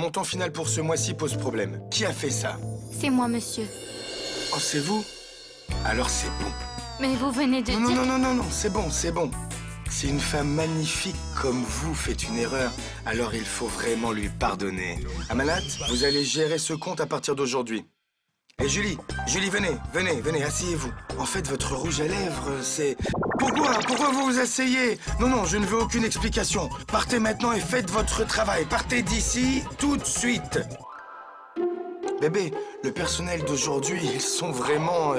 montant final pour ce mois-ci pose problème. Qui a fait ça? C'est moi, monsieur. Oh, c'est vous? Alors c'est bon. Mais vous venez de Non, dire... non, c'est bon, c'est bon. Si une femme magnifique comme vous fait une erreur, alors il faut vraiment lui pardonner. Amanat, vous allez gérer ce compte à partir d'aujourd'hui. Et Julie, venez, asseyez-vous. En fait, votre rouge à lèvres, c'est... Pourquoi vous vous asseyez? Non, je ne veux aucune explication. Partez maintenant et faites votre travail. Partez d'ici tout de suite. Bébé, le personnel d'aujourd'hui, ils sont vraiment...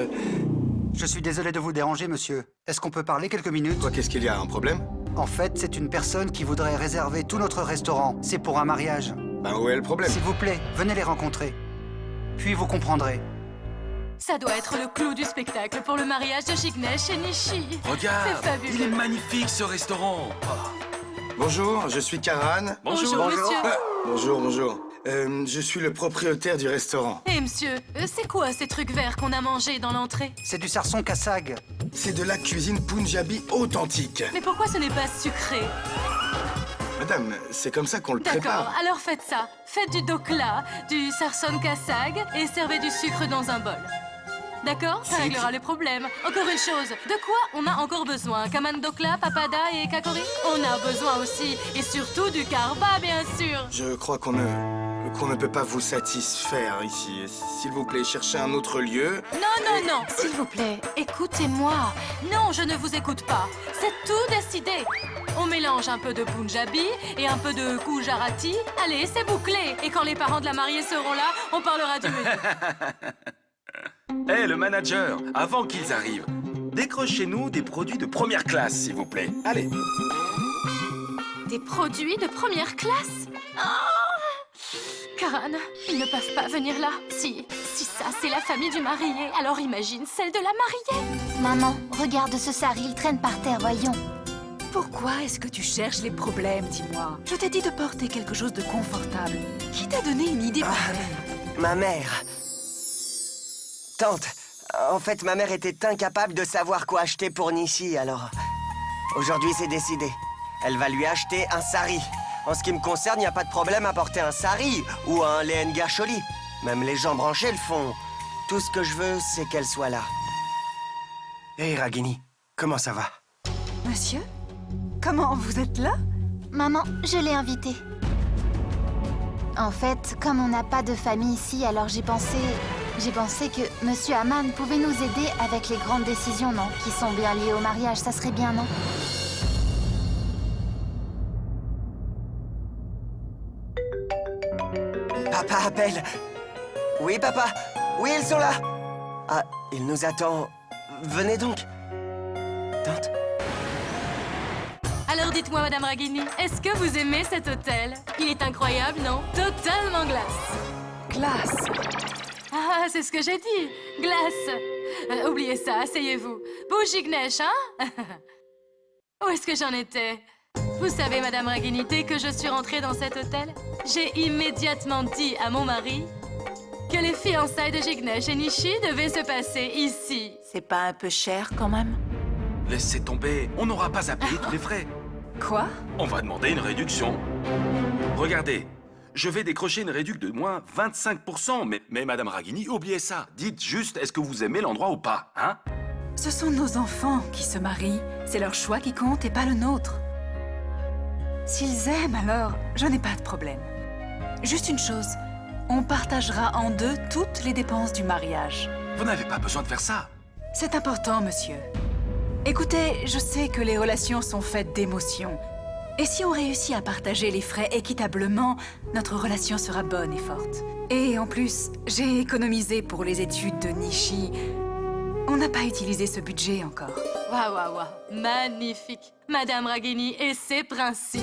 Je suis désolé de vous déranger, monsieur. Est-ce qu'on peut parler quelques minutes? Quoi, qu'est-ce qu'il y a, un problème? En fait, c'est une personne qui voudrait réserver tout notre restaurant. C'est pour un mariage. Ben, où est le problème? S'il vous plaît, venez les rencontrer. Puis vous comprendrez. Ça doit être le clou du spectacle pour le mariage de Jignesh et Nishi. Regarde, C'est fabuleux. il est magnifique ce restaurant. Bonjour, je suis Karan. Bonjour, monsieur. Bonjour. Je suis le propriétaire du restaurant. Et monsieur, c'est quoi ces trucs verts qu'on a mangés dans l'entrée? C'est du sarson kassag. C'est de la cuisine punjabi authentique. Mais pourquoi ce n'est pas sucré? Madame, c'est comme ça qu'on le D'accord, prépare. alors faites ça. Faites du dokla, du sarson kassag et servez du sucre dans un bol. D'accord? Ça réglera le problème. Encore une chose, de quoi on a encore besoin? Kaman dokla, papada et kakori? On a besoin aussi, et surtout du karba, bien sûr. Je crois qu'on ne peut pas vous satisfaire ici. S'il vous plaît, cherchez un autre lieu. Non, s'il vous plaît, écoutez-moi. Non, je ne vous écoute pas. C'est tout décidé. On mélange un peu de punjabi et un peu de gujarati. Allez, c'est bouclé. Et quand les parents de la mariée seront là, on parlera du menu. Hé, le manager, avant qu'ils arrivent, décrochez-nous des produits de première classe, s'il vous plaît. Allez. Des produits de première classe? Oh Karan, ils ne peuvent pas venir là. Si ça, c'est la famille du marié, alors imagine celle de la mariée. Maman, regarde ce sari, il traîne par terre, voyons. Pourquoi est-ce que tu cherches les problèmes, dis-moi? Je t'ai dit de porter quelque chose de confortable. Qui t'a donné une idée pareille? Ma mère. Tante, en fait, ma mère était incapable de savoir quoi acheter pour Nishi, alors... Aujourd'hui, c'est décidé. Elle va lui acheter un sari. En ce qui me concerne, il n'y a pas de problème à porter un sari ou un lehenga choli. Même les gens branchés le font. Tout ce que je veux, c'est qu'elle soit là. Hé, Ragini, comment ça va? Monsieur? Comment vous êtes là? Maman, je l'ai invité. En fait, comme on n'a pas de famille ici, alors j'ai pensé que Monsieur Aman pouvait nous aider avec les grandes décisions, non? Qui sont bien liées au mariage, ça serait bien, non? Papa appelle. Oui, papa. Oui, ils sont là. Ah, il nous attend. Venez donc. Tante. Alors dites-moi, Madame Ragini, est-ce que vous aimez cet hôtel? Il est incroyable, non? Totalement glace. Glace. Ah, c'est ce que j'ai dit. Glace. Oubliez ça, asseyez-vous. Beau Jignesh, hein? Où est-ce que j'en étais? Vous savez, Madame Ragini, dès que je suis rentrée dans cet hôtel, j'ai immédiatement dit à mon mari que les fiançailles de Jignesh et Nishi devaient se passer ici. C'est pas un peu cher, quand même? Laissez tomber, on n'aura pas à payer tous les frais. Quoi? On va demander une réduction. Regardez, je vais décrocher une réduction de moins 25%. Mais Madame Ragini, oubliez ça. Dites juste, est-ce que vous aimez l'endroit ou pas, hein? Ce sont nos enfants qui se marient. C'est leur choix qui compte et pas le nôtre. S'ils aiment, alors, je n'ai pas de problème. Juste une chose, on partagera en deux toutes les dépenses du mariage. Vous n'avez pas besoin de faire ça. C'est important, monsieur. Écoutez, je sais que les relations sont faites d'émotions. Et si on réussit à partager les frais équitablement, notre relation sera bonne et forte. Et en plus, j'ai économisé pour les études de Nishi. On n'a pas utilisé ce budget encore. Waouh. Magnifique. Madame Ragini et ses principes.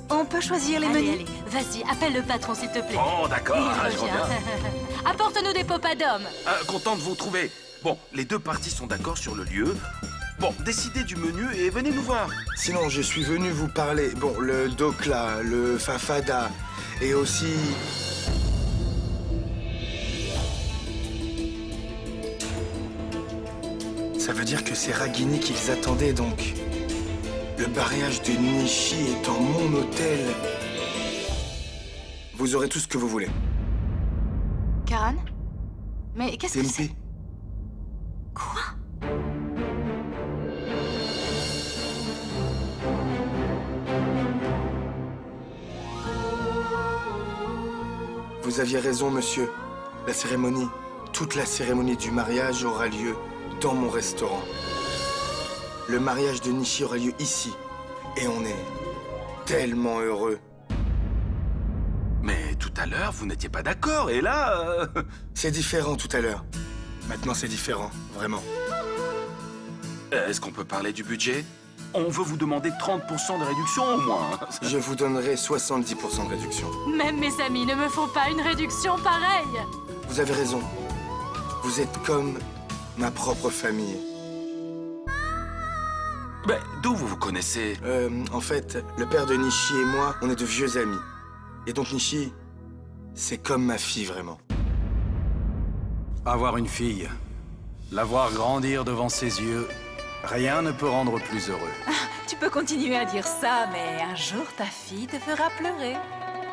On peut choisir les Allez, menus? vas-y, appelle le patron, s'il te plaît. Oh, d'accord, Il je revient. reviens. Apporte-nous des popadums. Content de vous retrouver. Bon, les deux parties sont d'accord sur le lieu. Bon, décidez du menu et venez nous voir. Sinon, je suis venu vous parler. Bon, le dokla, le fafada et aussi... Ça veut dire que c'est Ragini qu'ils attendaient, donc. Le mariage de Nishi est en mon hôtel. Vous aurez tout ce que vous voulez. Karan? Mais qu'est-ce que c'est? TNP. Quoi? Vous aviez raison, monsieur. La cérémonie, toute la cérémonie du mariage aura lieu dans mon restaurant. Le mariage de Nishi aura lieu ici. Et on est tellement heureux. Mais tout à l'heure, vous n'étiez pas d'accord, et là... C'est différent tout à l'heure. Maintenant, c'est différent, vraiment. Est-ce qu'on peut parler du budget? On veut vous demander 30% de réduction au moins. Je vous donnerai 70% de réduction. Même mes amis ne me font pas une réduction pareille. Vous avez raison. Vous êtes comme ma propre famille. Mais d'où vous vous connaissez? En fait, le père de Nishi et moi, on est de vieux amis. Et donc Nishi, c'est comme ma fille, vraiment. Avoir une fille, la voir grandir devant ses yeux, rien ne peut rendre plus heureux. Tu peux continuer à dire ça, mais un jour ta fille te fera pleurer.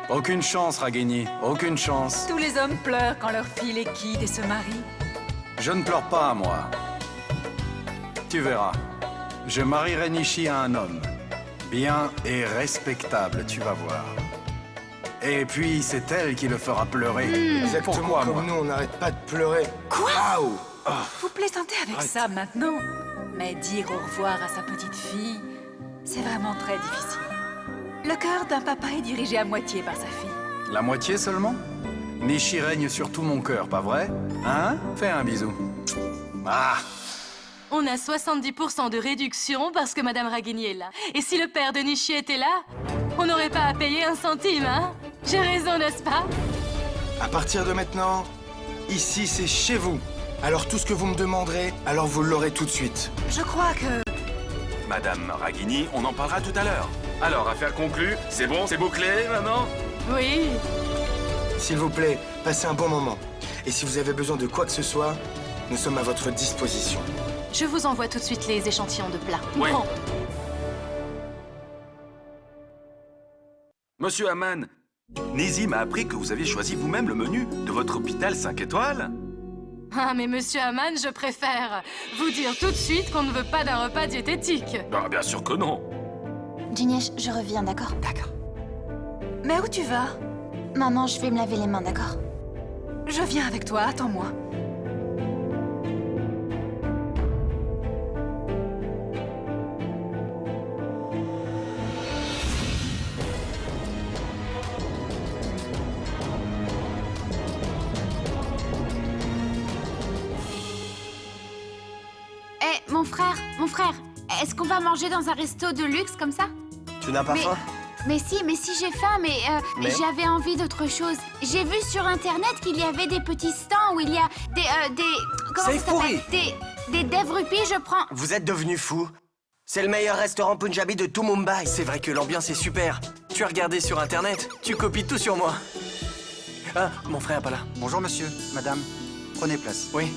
Aucune chance, Ragini, aucune chance. Tous les hommes pleurent quand leur fille les quitte et se marie. Je ne pleure pas, moi. Tu verras. Je marierai Nishi à un homme. Bien et respectable, tu vas voir. Et puis, c'est elle qui le fera pleurer. Exactement Pourquoi, comme moi? nous, on n'arrête pas de pleurer. Quoi? Waouh! Vous plaisantez avec Arrête. ça maintenant. Mais dire au revoir à sa petite fille, c'est vraiment très difficile. Le cœur d'un papa est dirigé à moitié par sa fille. La moitié seulement? Nishi règne sur tout mon cœur, pas vrai? Hein? Fais un bisou. Ah! On a 70% de réduction parce que Madame Ragini est là. Et si le père de Nishi était là, on n'aurait pas à payer un centime, hein? J'ai raison, n'est-ce pas? À partir de maintenant, ici, c'est chez vous. Alors tout ce que vous me demanderez, alors vous l'aurez tout de suite. Je crois que... Madame Ragini, on en parlera tout à l'heure. Alors, affaire conclue, c'est bon, c'est bouclé maintenant? Oui. S'il vous plaît, passez un bon moment. Et si vous avez besoin de quoi que ce soit, nous sommes à votre disposition. Je vous envoie tout de suite les échantillons de plats. Oui. Bon. Monsieur Haman, Nizi m'a appris que vous aviez choisi vous-même le menu de votre hôpital 5 étoiles. Ah, mais Monsieur Haman, je préfère vous dire tout de suite qu'on ne veut pas d'un repas diététique. Ah, bien sûr que non. Dinesh, je reviens, d'accord? D'accord. Mais où tu vas? Maman, je vais me laver les mains, d'accord? Je viens avec toi, attends-moi. Eh, mon frère, est-ce qu'on va manger dans un resto de luxe comme ça? Tu n'as pas faim? Mais si, j'ai faim, mais j'avais envie d'autre chose. J'ai vu sur Internet qu'il y avait des petits stands où il y a des comment C'est ça s'appelle? pourri. Des dev rupees, je prends... Vous êtes devenu fou. C'est le meilleur restaurant punjabi de tout Mumbai. C'est vrai que l'ambiance est super. Tu as regardé sur Internet, tu copies tout sur moi. Ah, mon frère est pas là. Bonjour monsieur, madame. Prenez place. Oui.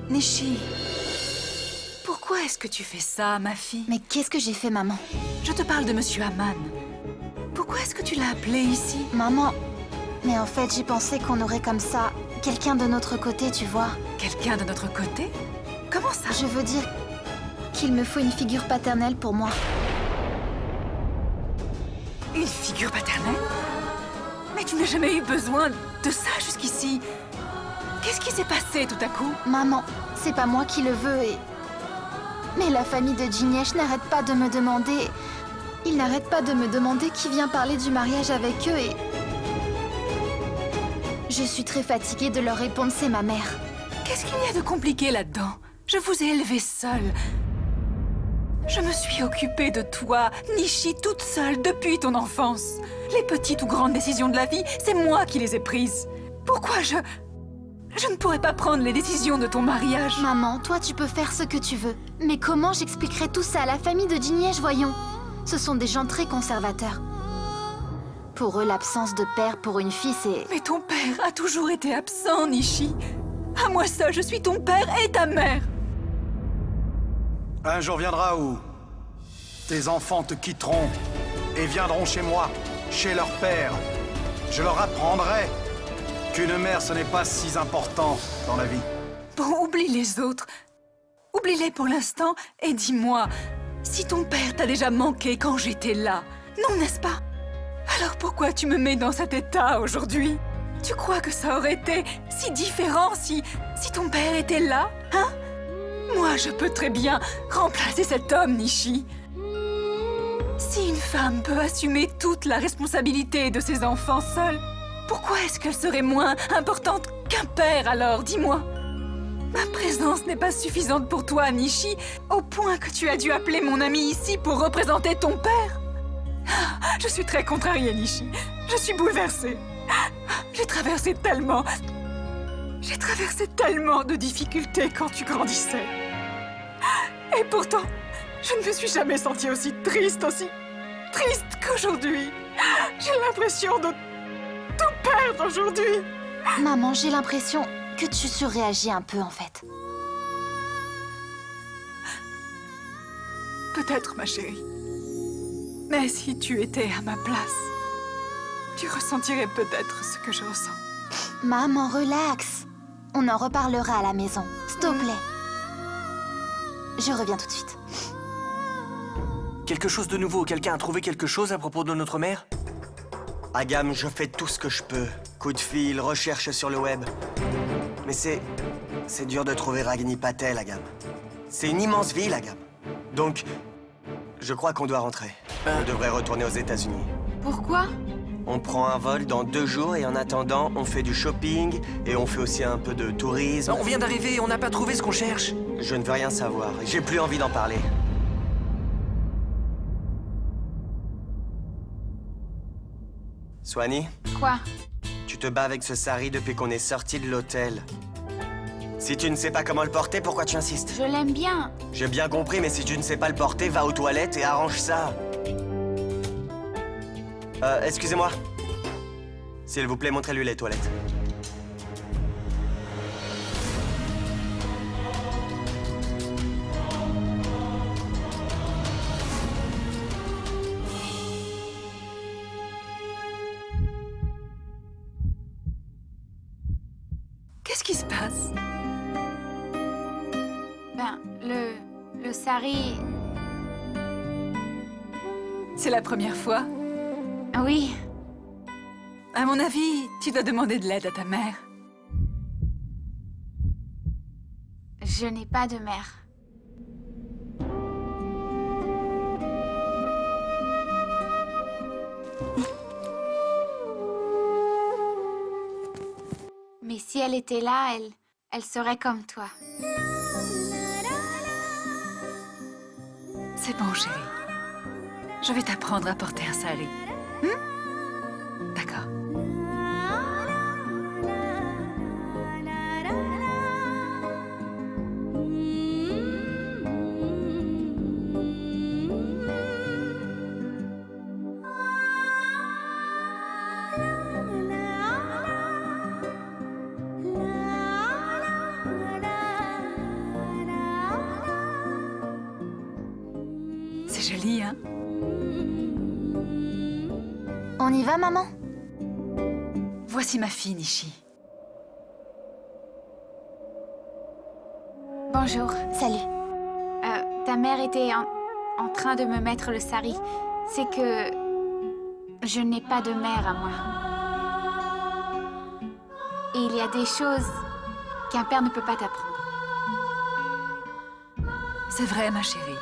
Nishi, pourquoi est-ce que tu fais ça, ma fille? Mais qu'est-ce que j'ai fait, maman? Je te parle de Monsieur Haman. Pourquoi est-ce que tu l'as appelé ici? Maman, mais en fait, j'ai pensé qu'on aurait comme ça quelqu'un de notre côté, tu vois. Quelqu'un de notre côté? Comment ça? Je veux dire qu'il me faut une figure paternelle pour moi. Une figure paternelle? Mais tu n'as jamais eu besoin de ça jusqu'ici. Qu'est-ce qui s'est passé tout à coup? Maman, c'est pas moi qui le veux et... Mais la famille de Dinesh n'arrête pas de me demander... Ils n'arrêtent pas de me demander qui vient parler du mariage avec eux et... Je suis très fatiguée de leur répondre, c'est ma mère. Qu'est-ce qu'il y a de compliqué là-dedans? Je vous ai élevé seule. Je me suis occupée de toi, Nishi, toute seule depuis ton enfance. Les petites ou grandes décisions de la vie, c'est moi qui les ai prises. Pourquoi je ne pourrais pas prendre les décisions de ton mariage? Maman, toi tu peux faire ce que tu veux. Mais comment j'expliquerai tout ça à la famille de Dinesh, voyons? Ce sont des gens très conservateurs. Pour eux, l'absence de père pour une fille, c'est... Mais ton père a toujours été absent, Nishi. À moi seule, je suis ton père et ta mère. Un jour viendra où tes enfants te quitteront et viendront chez moi, chez leur père, Je leur apprendrai qu'une mère, ce n'est pas si important dans la vie. Bon, oublie les autres. Oublie-les pour l'instant et dis-moi, si ton père t'a déjà manqué quand j'étais là, non, n'est-ce pas? Alors pourquoi tu me mets dans cet état aujourd'hui? Tu crois que ça aurait été si différent si ton père était là, hein? Moi, je peux très bien remplacer cet homme, Nishi. Si une femme peut assumer toute la responsabilité de ses enfants seule, pourquoi est-ce qu'elle serait moins importante qu'un père alors, dis-moi? Ma présence n'est pas suffisante pour toi, Nishi, au point que tu as dû appeler mon ami ici pour représenter ton père. Je suis très contrariée, Nishi. Je suis bouleversée. J'ai traversé tellement de difficultés quand tu grandissais. Et pourtant, je ne me suis jamais sentie aussi triste qu'aujourd'hui. J'ai l'impression de tout perdre aujourd'hui. Maman, j'ai l'impression que tu surréagis un peu, en fait. Peut-être, ma chérie. Mais si tu étais à ma place, tu ressentirais peut-être ce que je ressens. Maman, relax. On en reparlera à la maison, s'il te plaît. Je reviens tout de suite. Quelque chose de nouveau? Quelqu'un a trouvé quelque chose à propos de notre mère? Agam, je fais tout ce que je peux. Coup de fil, recherche sur le web. Mais c'est dur de trouver Ragini Patel, Agam. C'est une immense ville, Agam. Donc, je crois qu'on doit rentrer. On devrait retourner aux États-Unis. Pourquoi? On prend un vol dans 2 jours et en attendant, on fait du shopping et on fait aussi un peu de tourisme. On vient d'arriver, on n'a pas trouvé ce qu'on cherche. Je ne veux rien savoir et j'ai plus envie d'en parler. Swanee, Quoi? tu te bats avec ce sari depuis qu'on est sorti de l'hôtel. Si tu ne sais pas comment le porter, pourquoi tu insistes? Je l'aime bien. J'ai bien compris, mais si tu ne sais pas le porter, va aux toilettes et arrange ça. Excusez-moi. S'il vous plaît, montrez-lui les toilettes. Qu'est-ce qui se passe? Ben, le sari... C'est la première fois? Oui. À mon avis, tu dois demander de l'aide à ta mère. Je n'ai pas de mère. Mais si elle était là, elle serait comme toi. C'est bon, chérie. Je vais t'apprendre à porter un sari. D'accord. C'est joli, hein? On y va, maman? Voici ma fille, Nishi. Bonjour. Salut. Ta mère était en train de me mettre le sari. C'est que je n'ai pas de mère à moi. Et il y a des choses qu'un père ne peut pas t'apprendre. C'est vrai, ma chérie.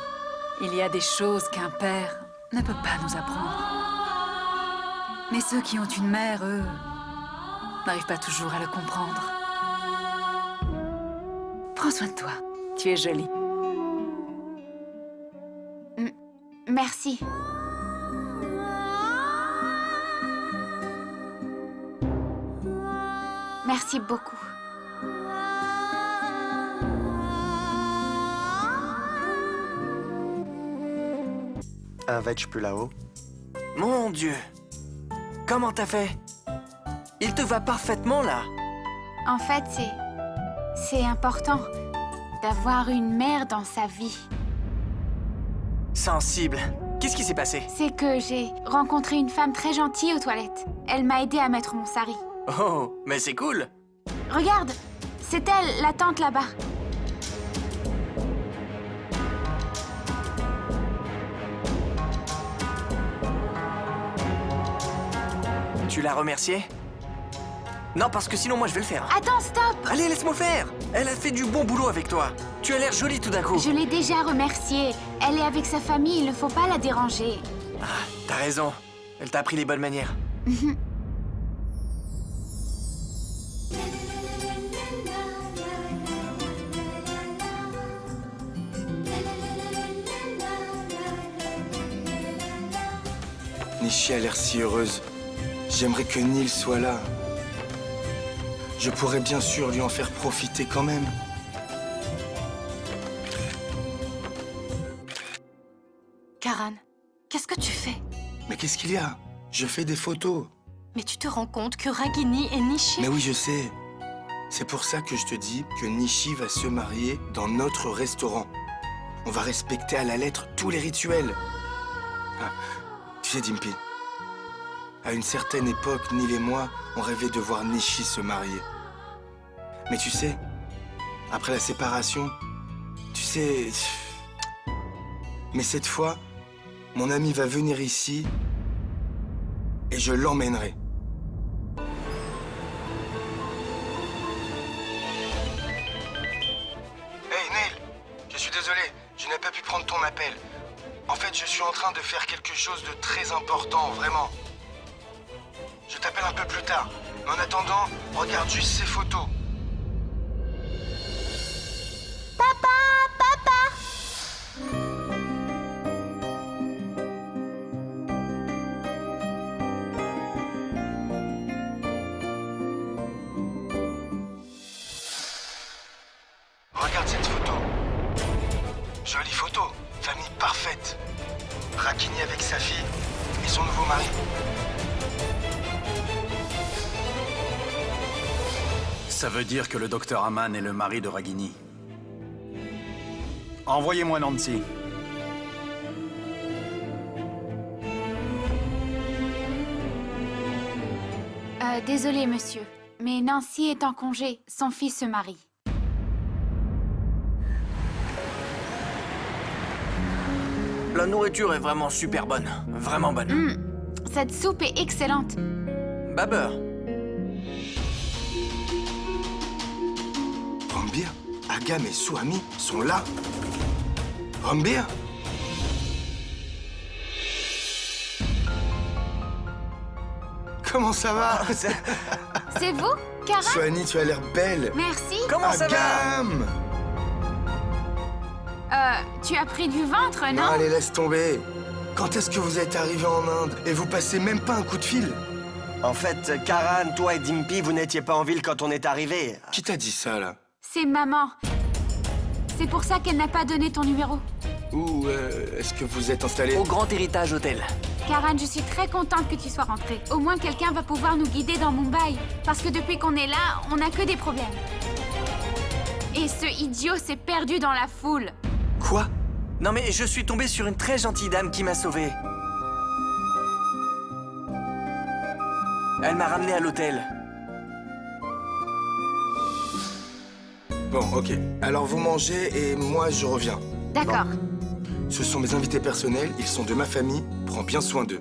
Il y a des choses qu'un père ne peut pas nous apprendre. Mais ceux qui ont une mère, eux, n'arrivent pas toujours à le comprendre. Prends soin de toi. Tu es jolie. Merci. Merci beaucoup. Un veg plus là-haut. Mon Dieu! Comment t'as fait? Il te va parfaitement, là. En fait, c'est important d'avoir une mère dans sa vie. Sensible. Qu'est-ce qui s'est passé? C'est que j'ai rencontré une femme très gentille aux toilettes. Elle m'a aidé à mettre mon sari. Oh, mais c'est cool. Regarde, c'est elle, la tante là-bas. Tu l'as remerciée? Non, parce que sinon moi je vais le faire. Attends, stop! Allez, laisse-moi le faire. Elle a fait du bon boulot avec toi. Tu as l'air jolie tout d'un coup. Je l'ai déjà remerciée. Elle est avec sa famille, il ne faut pas la déranger. Ah, t'as raison. Elle t'a appris les bonnes manières. Nishi a l'air si heureuse. J'aimerais que Neil soit là. Je pourrais bien sûr lui en faire profiter quand même. Karan, qu'est-ce que tu fais? Mais qu'est-ce qu'il y a? Je fais des photos. Mais tu te rends compte que Ragini et Nishi... Mais oui, je sais. C'est pour ça que je te dis que Nishi va se marier dans notre restaurant. On va respecter à la lettre tous les rituels. Ah, tu sais, Dimpy, à une certaine époque, Neil et moi, on rêvait de voir Nishi se marier. Mais tu sais, après la séparation, tu sais... Mais cette fois, mon ami va venir ici et je l'emmènerai. Hey Neil, je suis désolé, je n'ai pas pu prendre ton appel. En fait, je suis en train de faire quelque chose de très important, vraiment. Je t'appelle un peu plus tard. Mais en attendant, regarde juste ces photos. Regarde cette photo. Jolie photo. Famille parfaite. Ragini avec sa fille et son nouveau mari. Ça veut dire que le docteur Aman est le mari de Ragini. Envoyez-moi Nancy. Désolé, monsieur. Mais Nancy est en congé. Son fils se marie. La nourriture est vraiment super bonne. Vraiment bonne. Cette soupe est excellente. Babeur. Rambir, Agam et Souhami sont là. Rambir? Comment ça va? C'est vous, Karan? Souhani, tu as l'air belle. Merci. Comment ça va? Agam! Tu as pris du ventre, Non, non? allez, laisse tomber. Quand est-ce que vous êtes arrivé en Inde et vous passez même pas un coup de fil? En fait, Karan, toi et Dimpy, vous n'étiez pas en ville quand on est arrivé. Qui t'a dit ça, là? C'est maman. C'est pour ça qu'elle n'a pas donné ton numéro. Ou est-ce que vous êtes installé? Au Grand Héritage Hôtel. Karan, je suis très contente que tu sois rentrée. Au moins, quelqu'un va pouvoir nous guider dans Mumbai. Parce que depuis qu'on est là, on n'a que des problèmes. Et ce idiot s'est perdu dans la foule. Quoi? Non mais je suis tombé sur une très gentille dame qui m'a sauvé. Elle m'a ramené à l'hôtel. Bon, ok. Alors vous mangez et moi je reviens. D'accord. Ce sont mes invités personnels, ils sont de ma famille. Prends bien soin d'eux.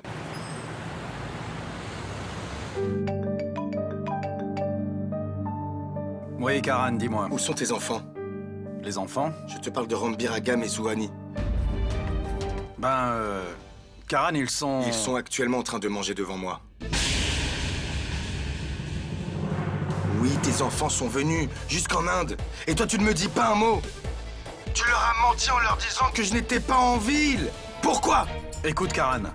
Oui, Karan, dis-moi. Où sont tes enfants? Les enfants? Je te parle de Rambir, Agam et Souhani. Karan, ils sont... Ils sont actuellement en train de manger devant moi. Oui, tes enfants sont venus, jusqu'en Inde. Et toi, tu ne me dis pas un mot. Tu leur as menti en leur disant que je n'étais pas en ville. Pourquoi? Écoute, Karan,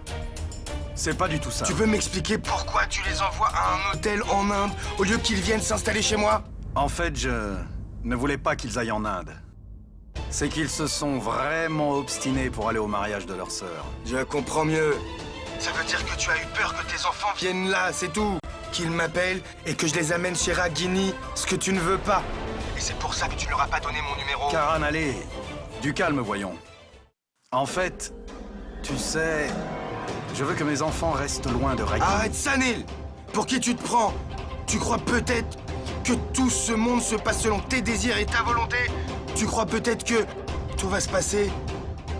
c'est pas du tout ça. Tu peux m'expliquer pourquoi tu les envoies à un hôtel en Inde au lieu qu'ils viennent s'installer chez moi? En fait, je ne voulais pas qu'ils aillent en Inde. C'est qu'ils se sont vraiment obstinés pour aller au mariage de leur sœur. Je comprends mieux. Ça veut dire que tu as eu peur que tes enfants viennent là, c'est tout. Qu'ils m'appellent et que je les amène chez Ragini, ce que tu ne veux pas. Et c'est pour ça que tu ne leur as pas donné mon numéro. Karan, allez, du calme, voyons. En fait, Tu sais, je veux que mes enfants restent loin de Ragini. Arrête ça, Neil! Pour qui tu te prends? Tu crois peut-être que tout ce monde se passe selon tes désirs et ta volonté? Tu crois peut-être que tout va se passer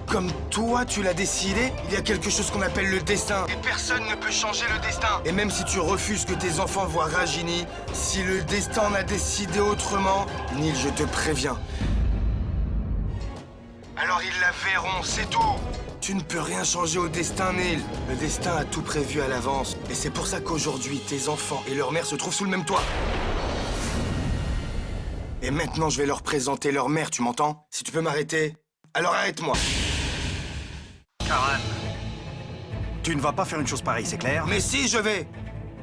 comme toi tu l'as décidé? Il y a quelque chose qu'on appelle le destin. Et personne ne peut changer le destin. Et même si tu refuses que tes enfants voient Ragini, si le destin en a décidé autrement, Neil, je te préviens. Alors ils la verront, c'est tout. Tu ne peux rien changer au destin, Neil. Le destin a tout prévu à l'avance. Et c'est pour ça qu'aujourd'hui, tes enfants et leur mère se trouvent sous le même toit. Et maintenant, je vais leur présenter leur mère, tu m'entends? Si tu peux m'arrêter, alors arrête-moi. Karan, tu ne vas pas faire une chose pareille, c'est clair? Mais si, je vais.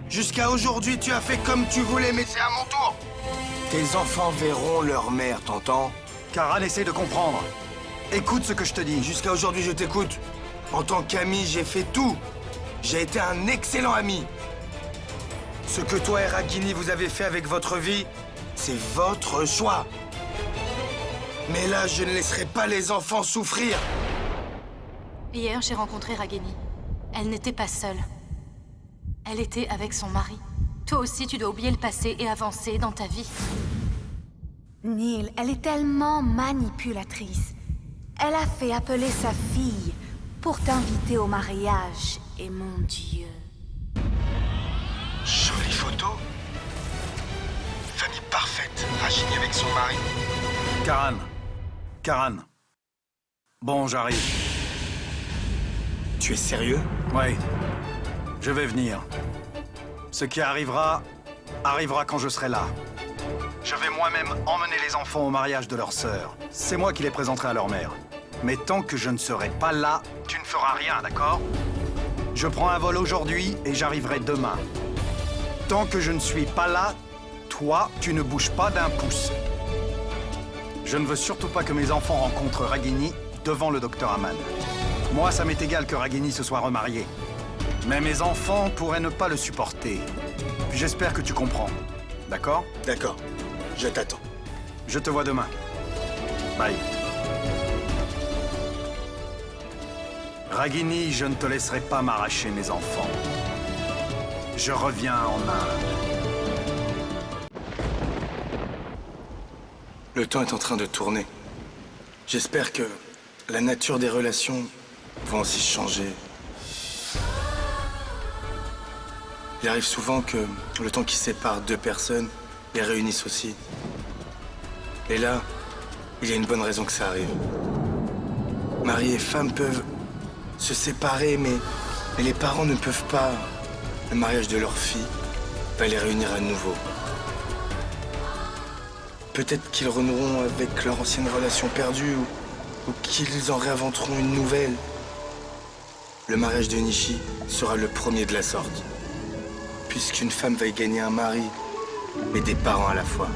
Jusqu'à aujourd'hui, tu as fait comme tu voulais, mais c'est à mon tour. Tes enfants verront leur mère, t'entends? Karan, essaie de comprendre. Écoute ce que je te dis. Jusqu'à aujourd'hui, je t'écoute. En tant qu'ami, j'ai fait tout. J'ai été un excellent ami. Ce que toi et Ragini vous avez fait avec votre vie, c'est votre choix. Mais là, je ne laisserai pas les enfants souffrir. Hier, j'ai rencontré Ragini. Elle n'était pas seule. Elle était avec son mari. Toi aussi, tu dois oublier le passé et avancer dans ta vie. Neil, elle est tellement manipulatrice. Elle a fait appeler sa fille pour t'inviter au mariage. Et mon Dieu... Jolie photo. Famille parfaite. Ragini avec son mari. Karan. Bon, j'arrive. Tu es sérieux? Oui. Je vais venir. Ce qui arrivera quand je serai là. Je vais moi-même emmener les enfants au mariage de leur sœur. C'est moi qui les présenterai à leur mère. Mais tant que je ne serai pas là, tu ne feras rien, d'accord? Je prends un vol aujourd'hui et j'arriverai demain. Tant que je ne suis pas là, toi, tu ne bouges pas d'un pouce. Je ne veux surtout pas que mes enfants rencontrent Ragini devant le docteur Aman. Moi, ça m'est égal que Ragini se soit remarié. Mais mes enfants pourraient ne pas le supporter. Puis j'espère que tu comprends. D'accord? D'accord. Je t'attends. Je te vois demain. Bye. Ragini, je ne te laisserai pas m'arracher mes enfants. Je reviens en Inde. Le temps est en train de tourner. J'espère que la nature des relations va aussi changer. Il arrive souvent que le temps qui sépare deux personnes les réunisse aussi. Et là, il y a une bonne raison que ça arrive. Mari et femme peuvent se séparer, mais les parents ne peuvent pas. Le mariage de leur fille va les réunir à nouveau. Peut-être qu'ils renoueront avec leur ancienne relation perdue ou qu'ils en réinventeront une nouvelle. Le mariage de Nishi sera le premier de la sorte. Puisqu'une femme va y gagner un mari et des parents à la fois.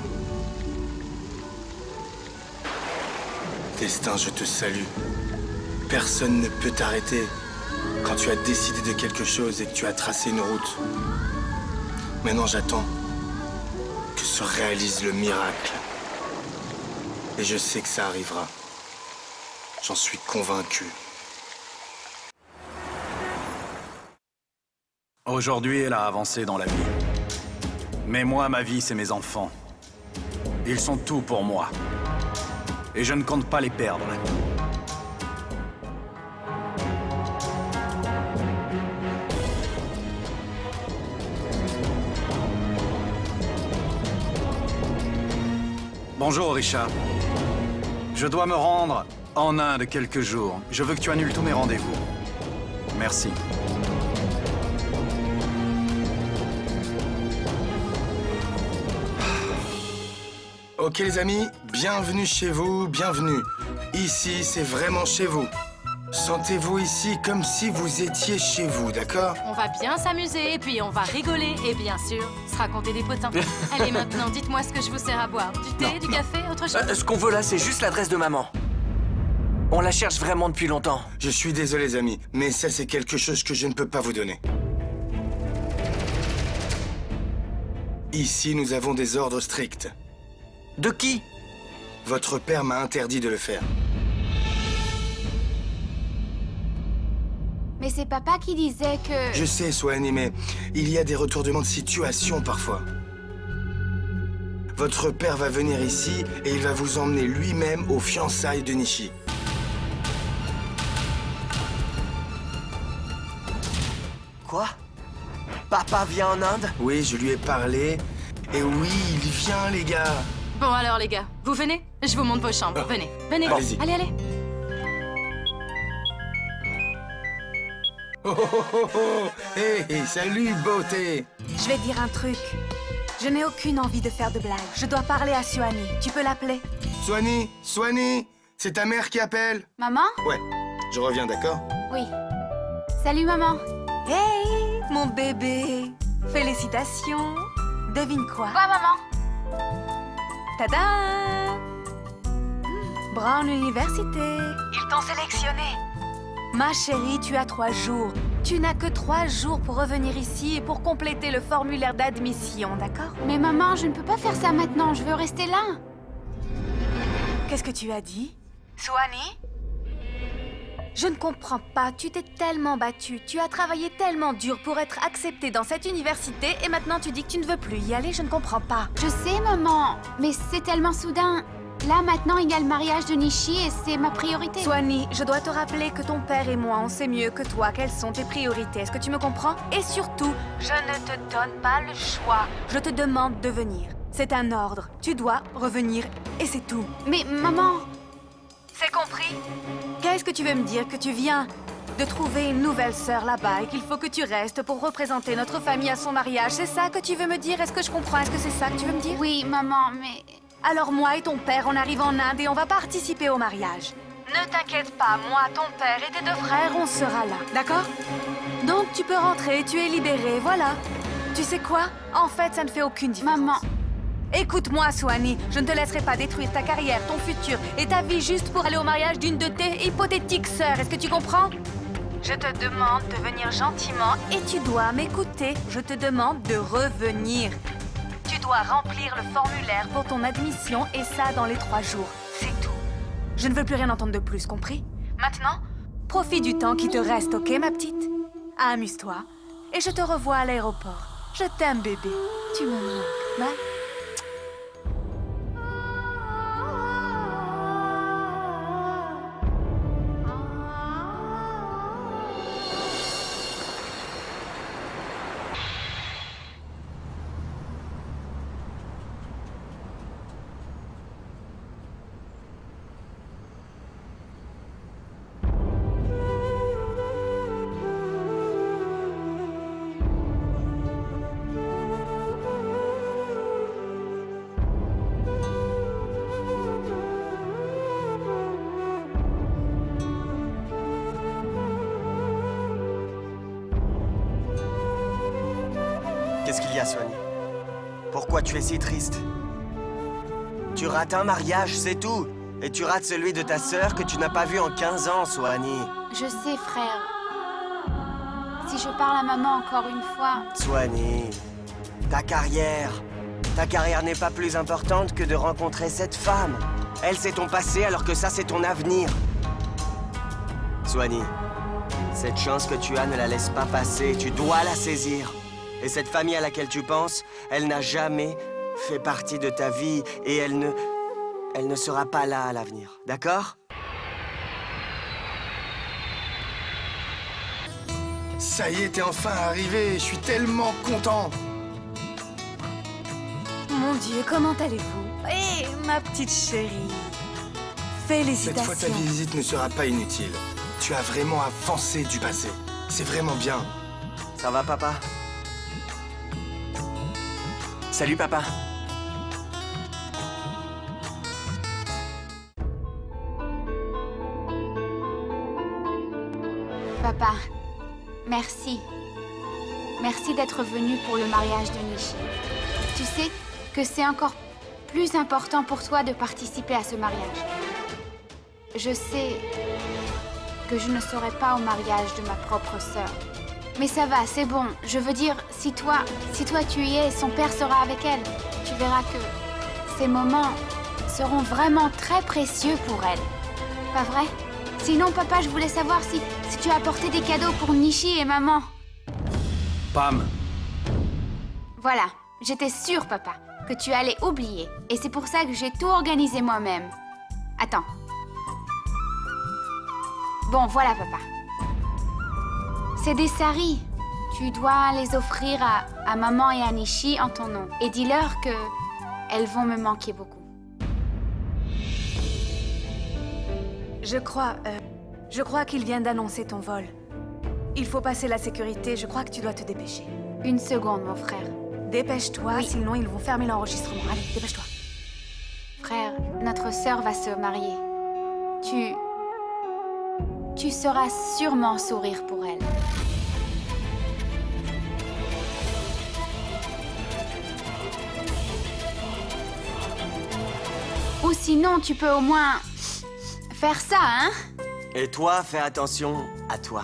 Destin, je te salue. Personne ne peut t'arrêter quand tu as décidé de quelque chose et que tu as tracé une route. Maintenant, j'attends que se réalise le miracle. Et je sais que ça arrivera. J'en suis convaincu. Aujourd'hui, elle a avancé dans la vie. Mais moi, ma vie, c'est mes enfants. Ils sont tout pour moi. Et je ne compte pas les perdre. Bonjour, Richard. Je dois me rendre en Inde quelques jours. Je veux que tu annules tous mes rendez-vous. Merci. Ok les amis, bienvenue chez vous, bienvenue. Ici, c'est vraiment chez vous. Sentez-vous ici comme si vous étiez chez vous, d'accord? On va bien s'amuser, et puis on va rigoler, et bien sûr, se raconter des potins. Allez, maintenant, dites-moi ce que je vous sers à boire. Du thé, du café, autre chose? Ce qu'on veut là, c'est juste l'adresse de maman. On la cherche vraiment depuis longtemps. Je suis désolé les amis, mais ça c'est quelque chose que je ne peux pas vous donner. Ici, nous avons des ordres stricts. De qui? Votre père m'a interdit de le faire. Mais c'est papa qui disait que... Je sais, Swanee, mais il y a des retournements de situation parfois. Votre père va venir ici et il va vous emmener lui-même aux fiançailles de Nishi. Quoi? Papa vient en Inde? Oui, je lui ai parlé. Et oui, il vient, les gars. Bon alors les gars, vous venez? Je vous montre vos chambres. Venez, venez. Bon, allez-y. Allez, allez. Oh, oh, oh, oh. Hey, salut, beauté. Je vais te dire un truc. Je n'ai aucune envie de faire de blagues. Je dois parler à Swanee. Tu peux l'appeler? Swanee, c'est ta mère qui appelle? Maman? Ouais, je reviens, d'accord? Oui. Salut, maman. Hey, mon bébé. Félicitations. Devine quoi? Quoi, maman? Tada! Brown Université. Ils t'ont sélectionné. Ma chérie, tu as 3 jours. Tu n'as que 3 jours pour revenir ici et pour compléter le formulaire d'admission, d'accord? Mais maman, je ne peux pas faire ça maintenant. Je veux rester là. Qu'est-ce que tu as dit? Swanee? Je ne comprends pas. Tu t'es tellement battue. Tu as travaillé tellement dur pour être acceptée dans cette université et maintenant tu dis que tu ne veux plus y aller. Je ne comprends pas. Je sais, maman. Mais c'est tellement soudain. Là, maintenant, il y a le mariage de Nishi et c'est ma priorité. Swanee, je dois te rappeler que ton père et moi, on sait mieux que toi quelles sont tes priorités. Est-ce que tu me comprends? Et surtout, je ne te donne pas le choix. Je te demande de venir. C'est un ordre. Tu dois revenir et c'est tout. Mais maman... C'est compris? Qu'est-ce que tu veux me dire? Que tu viens de trouver une nouvelle sœur là-bas et qu'il faut que tu restes pour représenter notre famille à son mariage? C'est ça que tu veux me dire? Est-ce que je comprends? Est-ce que c'est ça que tu veux me dire? Oui, maman, mais... Alors moi et ton père, on arrive en Inde et on va participer au mariage. Ne t'inquiète pas, moi, ton père et tes 2 frères, on sera là, d'accord? Donc tu peux rentrer, tu es libérée, voilà. Tu sais quoi? En fait, ça ne fait aucune différence. Maman... Écoute-moi, Swanee, je ne te laisserai pas détruire ta carrière, ton futur et ta vie juste pour aller au mariage d'une de tes hypothétiques sœurs. Est-ce que tu comprends? Je te demande de venir gentiment et tu dois m'écouter. Je te demande de revenir. Tu dois remplir le formulaire pour ton admission et ça dans les 3 jours. C'est tout. Je ne veux plus rien entendre de plus, compris? Maintenant, profite du temps qui te reste, ok, ma petite? Amuse-toi et je te revois à l'aéroport. Je t'aime, bébé. Tu me manques. Bye. Qu'est-ce qu'il y a, Swanee? Pourquoi tu es si triste? Tu rates un mariage, c'est tout. Et tu rates celui de ta sœur que tu n'as pas vu en 15 ans, Swanee. Je sais, frère. Si je parle à maman encore une fois... Swanee, ta carrière n'est pas plus importante que de rencontrer cette femme. Elle, c'est ton passé, alors que ça, c'est ton avenir. Swanee, cette chance que tu as, ne la laisse pas passer. Tu dois la saisir. Et cette famille à laquelle tu penses, elle n'a jamais fait partie de ta vie et elle ne sera pas là à l'avenir. D'accord? Ça y est, t'es enfin arrivé. Je suis tellement content. Mon Dieu, comment allez-vous? Hé, ma petite chérie. Cette fois, ta Félicitations. visite ne sera pas inutile. Tu as vraiment avancé du passé. C'est vraiment bien. Ça va, papa? Salut, papa. Papa, merci. Merci d'être venu pour le mariage de Nishi. Tu sais que c'est encore plus important pour toi de participer à ce mariage. Je sais que je ne serai pas au mariage de ma propre sœur. Mais ça va, c'est bon. Je veux dire, si toi tu y es, son père sera avec elle. Tu verras que ces moments seront vraiment très précieux pour elle. Pas vrai? Sinon, papa, je voulais savoir si tu as apporté des cadeaux pour Nishi et maman. Pam, Voilà, j'étais sûre, papa, que tu allais oublier. Et c'est pour ça que j'ai tout organisé moi-même. Attends. Bon, voilà, papa. C'est des saris. Tu dois les offrir à maman et à Nishi en ton nom. Et dis-leur que elles vont me manquer beaucoup. Je crois qu'il vient d'annoncer ton vol. Il faut passer la sécurité, je crois que tu dois te dépêcher. Une seconde, mon frère. Dépêche-toi, Oui. sinon ils vont fermer l'enregistrement. Allez, dépêche-toi. Frère, notre sœur va se marier. Tu sauras sûrement sourire pour elle. Ou sinon, tu peux au moins faire ça, hein? Et toi, fais attention à toi.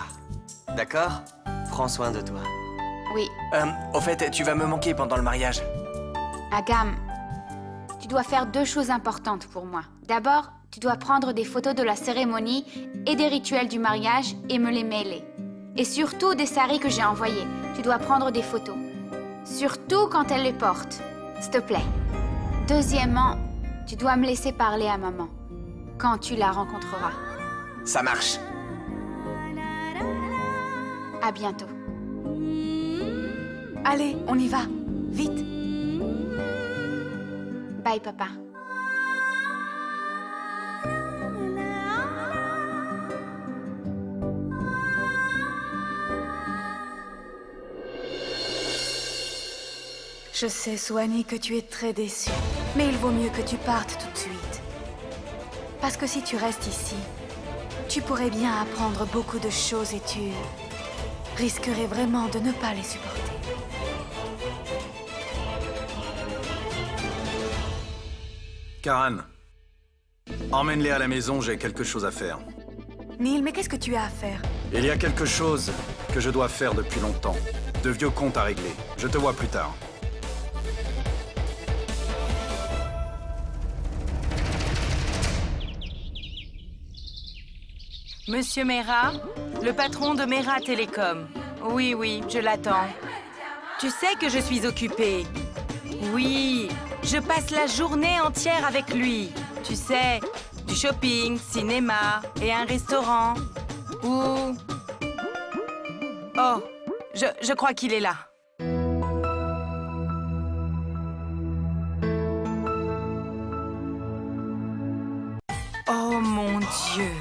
D'accord? Prends soin de toi. Oui, Au fait, tu vas me manquer pendant le mariage. Agam, tu dois faire 2 choses importantes pour moi. D'abord, tu dois prendre des photos de la cérémonie et des rituels du mariage et me les mailer. Et surtout des saris que j'ai envoyés. Tu dois prendre des photos. Surtout quand elle les porte. S'il te plaît. Deuxièmement, tu dois me laisser parler à maman. Quand tu la rencontreras. Ça marche. À bientôt. Allez, on y va. Vite. Bye, papa. Je sais, Swanee, que tu es très déçue. Mais il vaut mieux que tu partes tout de suite. Parce que si tu restes ici, tu pourrais bien apprendre beaucoup de choses et tu risquerais vraiment de ne pas les supporter. Karan, emmène-les à la maison, j'ai quelque chose à faire. Neil, mais qu'est-ce que tu as à faire? Il y a quelque chose que je dois faire depuis longtemps. De vieux comptes à régler. Je te vois plus tard. Monsieur Mera, le patron de Mera Télécom. Oui, oui, je l'attends. Tu sais que je suis occupée. Oui, je passe la journée entière avec lui. Tu sais, du shopping, cinéma et un restaurant. Ou... Oh, je crois qu'il est là. Oh mon Dieu!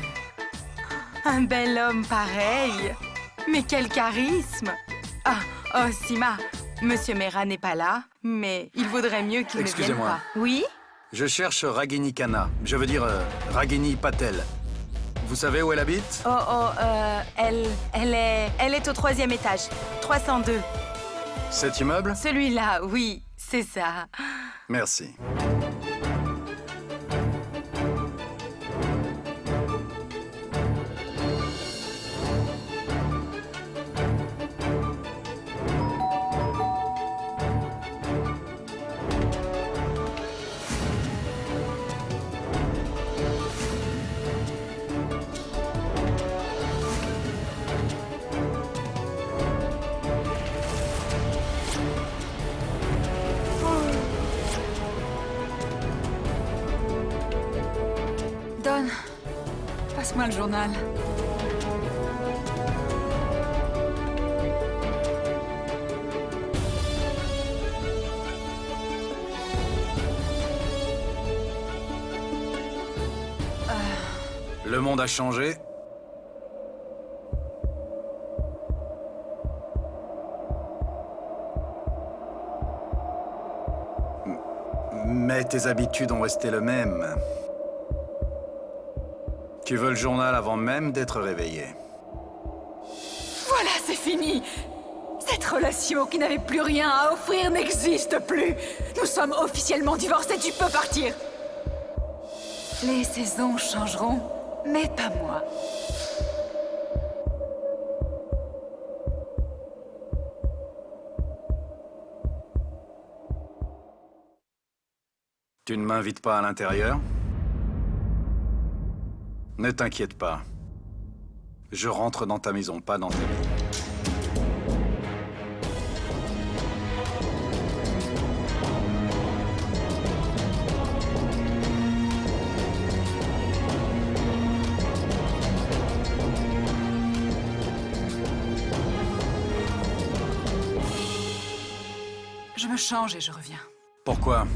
Un bel homme pareil! Mais quel charisme! Ah, oh Sima, Monsieur Mera n'est pas là, mais il vaudrait mieux qu'il ne vienne Excusez-moi. pas. Oui? Je cherche Ragini Khanna. Je veux dire Ragini Patel. Vous savez où elle habite? Elle est au 3e étage, 302. Cet immeuble? Celui-là, oui, c'est ça. Merci. Don, passe-moi le journal. Le monde a changé. Mais tes habitudes ont resté les mêmes. Tu veux le journal avant même d'être réveillé. Voilà, c'est fini. Cette relation qui n'avait plus rien à offrir n'existe plus. Nous sommes officiellement divorcés, tu peux partir. Les saisons changeront, mais pas moi. Tu ne m'invites pas à l'intérieur? Ne t'inquiète pas. Je rentre dans ta maison, pas dans ta vie. Je me change et je reviens. Pourquoi?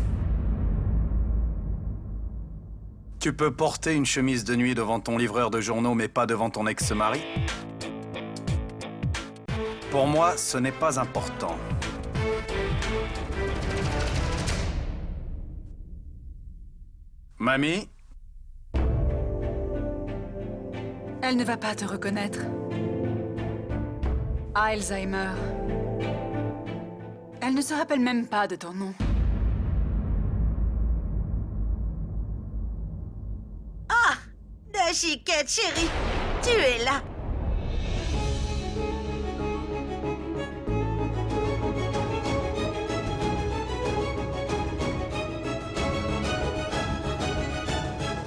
Tu peux porter une chemise de nuit devant ton livreur de journaux, mais pas devant ton ex-mari? Pour moi, ce n'est pas important. Mamie? Elle ne va pas te reconnaître. Alzheimer. Elle ne se rappelle même pas de ton nom. Ah! La chiquette, chérie! Tu es là!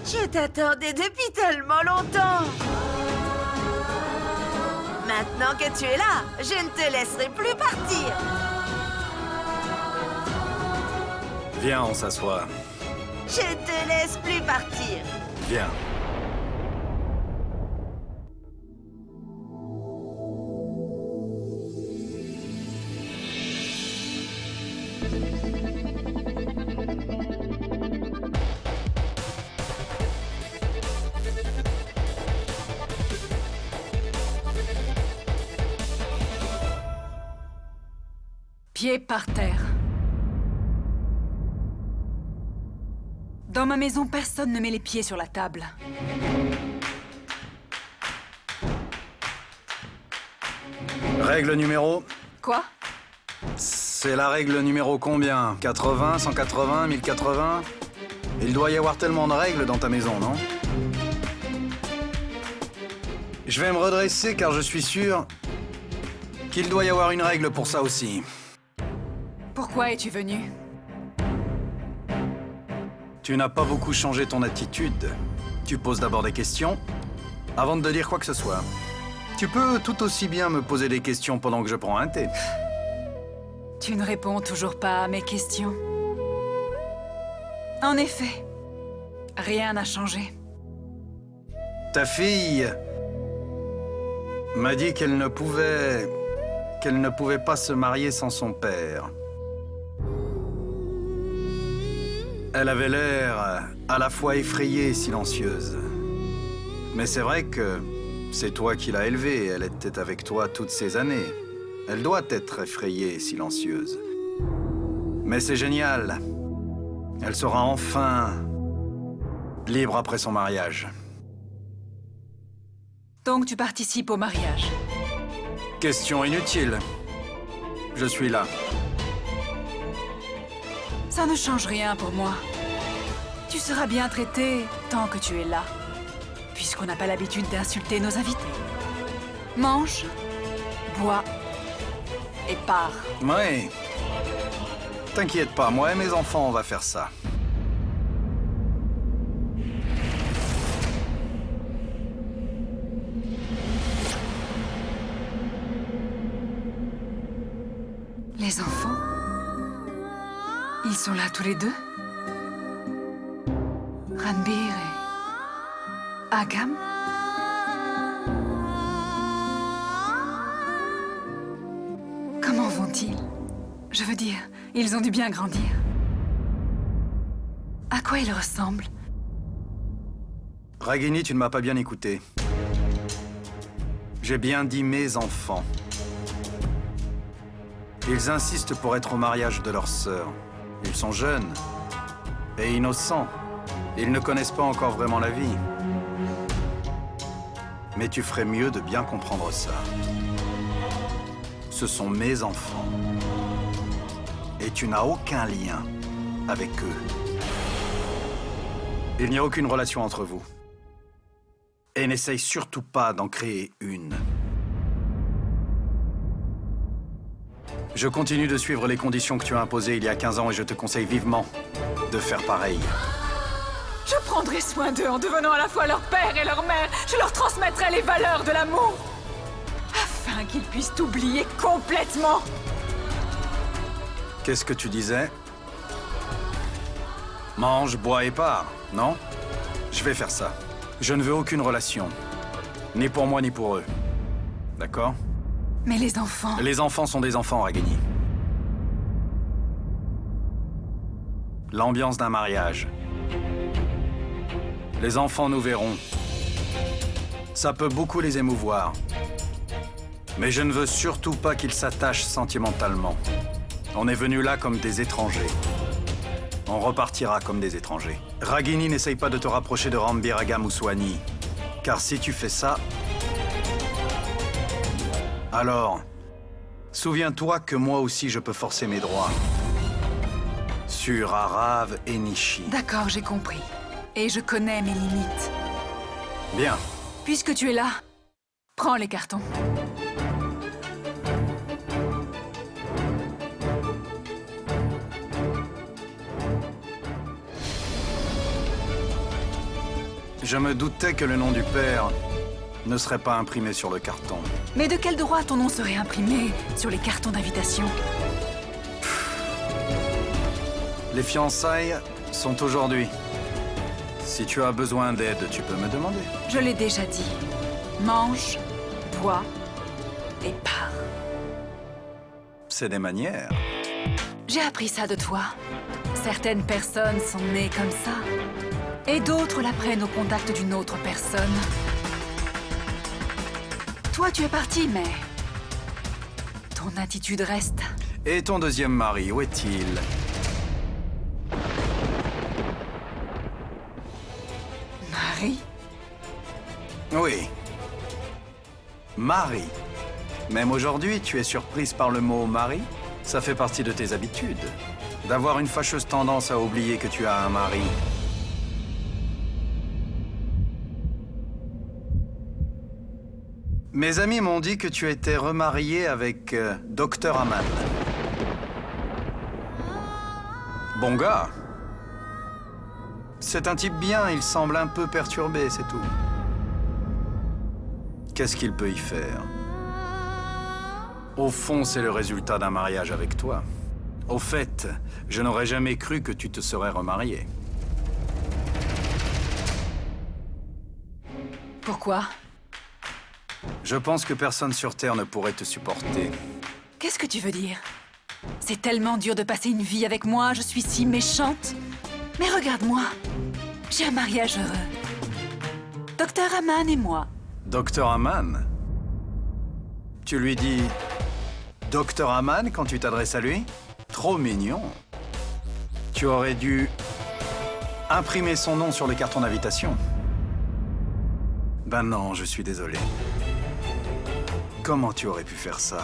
Je t'attendais depuis tellement longtemps! Maintenant que tu es là, je ne te laisserai plus partir! Viens, on s'assoit. Je te laisse plus partir! Viens. Pieds par terre. Dans ma maison, personne ne met les pieds sur la table. Règle numéro... Quoi? C'est la règle numéro combien? 80, 180, 1080? Il doit y avoir tellement de règles dans ta maison, non? Je vais me redresser car je suis sûr qu'il doit y avoir une règle pour ça aussi. Pourquoi es-tu venu? Tu n'as pas beaucoup changé ton attitude. Tu poses d'abord des questions avant de dire quoi que ce soit. Tu peux tout aussi bien me poser des questions pendant que je prends un thé. Tu ne réponds toujours pas à mes questions. En effet, rien n'a changé. Ta fille m'a dit qu'elle ne pouvait pas se marier sans son père. Elle avait l'air à la fois effrayée et silencieuse. Mais c'est vrai que c'est toi qui l'as élevée. Elle était avec toi toutes ces années. Elle doit être effrayée et silencieuse. Mais c'est génial. Elle sera enfin libre après son mariage. Donc tu participes au mariage? Question inutile. Je suis là. Ça ne change rien pour moi. Tu seras bien traité tant que tu es là, puisqu'on n'a pas l'habitude d'insulter nos invités. Mange, bois et pars. Ouais. T'inquiète pas, moi et mes enfants, on va faire ça. Les enfants? Ils sont là tous les deux? Ranbir et Agam? Comment vont-ils? Je veux dire, ils ont dû bien grandir. À quoi ils ressemblent? Ragini, tu ne m'as pas bien écouté. J'ai bien dit mes enfants. Ils insistent pour être au mariage de leur sœur. Ils sont jeunes et innocents. Ils ne connaissent pas encore vraiment la vie. Mais tu ferais mieux de bien comprendre ça. Ce sont mes enfants. Et tu n'as aucun lien avec eux. Il n'y a aucune relation entre vous. Et n'essaye surtout pas d'en créer une. Je continue de suivre les conditions que tu as imposées il y a 15 ans et je te conseille vivement de faire pareil. Je prendrai soin d'eux en devenant à la fois leur père et leur mère. Je leur transmettrai les valeurs de l'amour. Afin qu'ils puissent t'oublier complètement. Qu'est-ce que tu disais? Mange, bois et pars, non? Je vais faire ça. Je ne veux aucune relation. Ni pour moi, ni pour eux. D'accord? Mais les enfants... Les enfants sont des enfants, Ragini. L'ambiance d'un mariage. Les enfants nous verront. Ça peut beaucoup les émouvoir. Mais je ne veux surtout pas qu'ils s'attachent sentimentalement. On est venus là comme des étrangers. On repartira comme des étrangers. Ragini n'essaye pas de te rapprocher de Rambiraga Moussoani. Car si tu fais ça... Alors, souviens-toi que moi aussi je peux forcer mes droits. Sur Arav et Nishi. D'accord, j'ai compris. Et je connais mes limites. Bien. Puisque tu es là, prends les cartons. Je me doutais que le nom du père ne serait pas imprimé sur le carton. Mais de quel droit ton nom serait imprimé sur les cartons d'invitation? Les fiançailles sont aujourd'hui. Si tu as besoin d'aide, tu peux me demander. Je l'ai déjà dit. Mange, bois et pars. C'est des manières. J'ai appris ça de toi. Certaines personnes sont nées comme ça. Et d'autres l'apprennent au contact d'une autre personne. Toi, tu es parti, mais... ton attitude reste. Et ton deuxième mari, où est-il? Marie? Oui. Marie. Même aujourd'hui, tu es surprise par le mot mari? Ça fait partie de tes habitudes. D'avoir une fâcheuse tendance à oublier que tu as un mari. Mes amis m'ont dit que tu étais remarié avec Dr. Aman. Bon gars. C'est un type bien, il semble un peu perturbé, c'est tout. Qu'est-ce qu'il peut y faire? Au fond, c'est le résultat d'un mariage avec toi. Au fait, je n'aurais jamais cru que tu te serais remarié. Pourquoi? Je pense que personne sur Terre ne pourrait te supporter. Qu'est-ce que tu veux dire? C'est tellement dur de passer une vie avec moi, je suis si méchante. Mais regarde-moi, j'ai un mariage heureux. Dr. Aman et moi. Dr. Aman? Tu lui dis Dr. Aman quand tu t'adresses à lui? Trop mignon. Tu aurais dû imprimer son nom sur les cartons d'invitation. Ben non, je suis désolé. Comment tu aurais pu faire ça?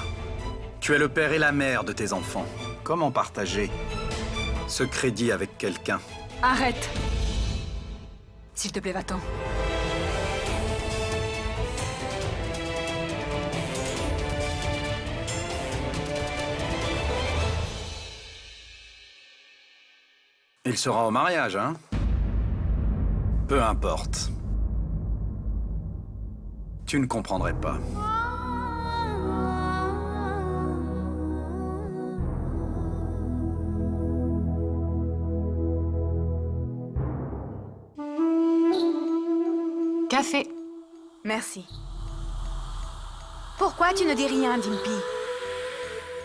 Tu es le père et la mère de tes enfants. Comment partager ce crédit avec quelqu'un? Arrête. S'il te plaît, va-t'en. Il sera au mariage, hein? Peu importe. Tu ne comprendrais pas. Café. Merci. Pourquoi tu ne dis rien, Dimpy?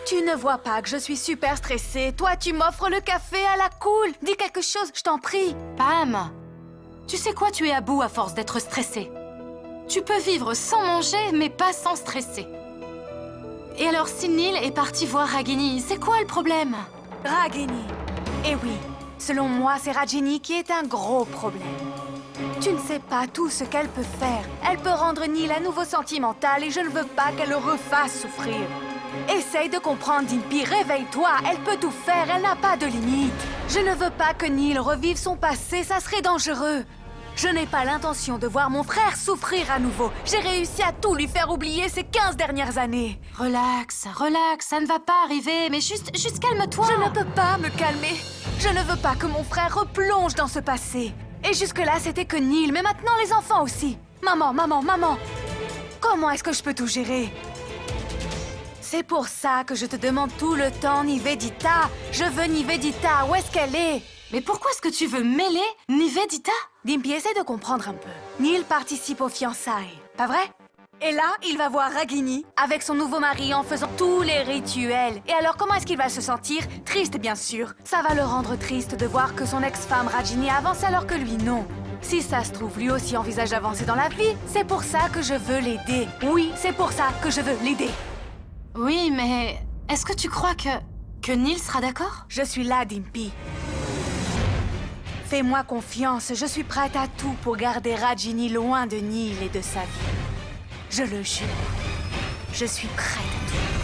Tu ne vois pas que je suis super stressée. Toi, tu m'offres le café à la cool. Dis quelque chose, je t'en prie. Pam, tu sais quoi, tu es à bout à force d'être stressée. Tu peux vivre sans manger, mais pas sans stresser. Et alors, si Neil est parti voir Ragini, c'est quoi le problème? Ragini. Eh oui, selon moi, c'est Ragini qui est un gros problème. Tu ne sais pas tout ce qu'elle peut faire. Elle peut rendre Neil à nouveau sentimental et je ne veux pas qu'elle le refasse souffrir. Essaye de comprendre, Dimpy, réveille-toi. Elle peut tout faire, elle n'a pas de limite. Je ne veux pas que Neil revive son passé, ça serait dangereux. Je n'ai pas l'intention de voir mon frère souffrir à nouveau. J'ai réussi à tout lui faire oublier ces 15 dernières années. Relax, relax, ça ne va pas arriver, mais juste calme-toi. Je ne peux pas me calmer. Je ne veux pas que mon frère replonge dans ce passé. Et jusque-là, c'était que Neil, mais maintenant les enfants aussi. Maman, maman, maman. Comment est-ce que je peux tout gérer? C'est pour ça que je te demande tout le temps, Nivedita. Je veux Nivedita. Où est-ce qu'elle est? Mais pourquoi est-ce que tu veux mêler Nivedita? Dimpy, essaie de comprendre un peu. Neil participe aux fiançailles, pas vrai? Et là, il va voir Ragini avec son nouveau mari en faisant tous les rituels. Et alors, comment est-ce qu'il va se sentir? Triste, bien sûr. Ça va le rendre triste de voir que son ex-femme Ragini avance alors que lui, non. Si ça se trouve, lui aussi envisage d'avancer dans la vie. C'est pour ça que je veux l'aider. Oui, c'est pour ça que je veux l'aider. Oui, mais est-ce que tu crois que Neil sera d'accord? Je suis là, Dimpy. Fais-moi confiance, je suis prête à tout pour garder Ragini loin de Neil et de sa vie. Je le jure, je suis prête à tout.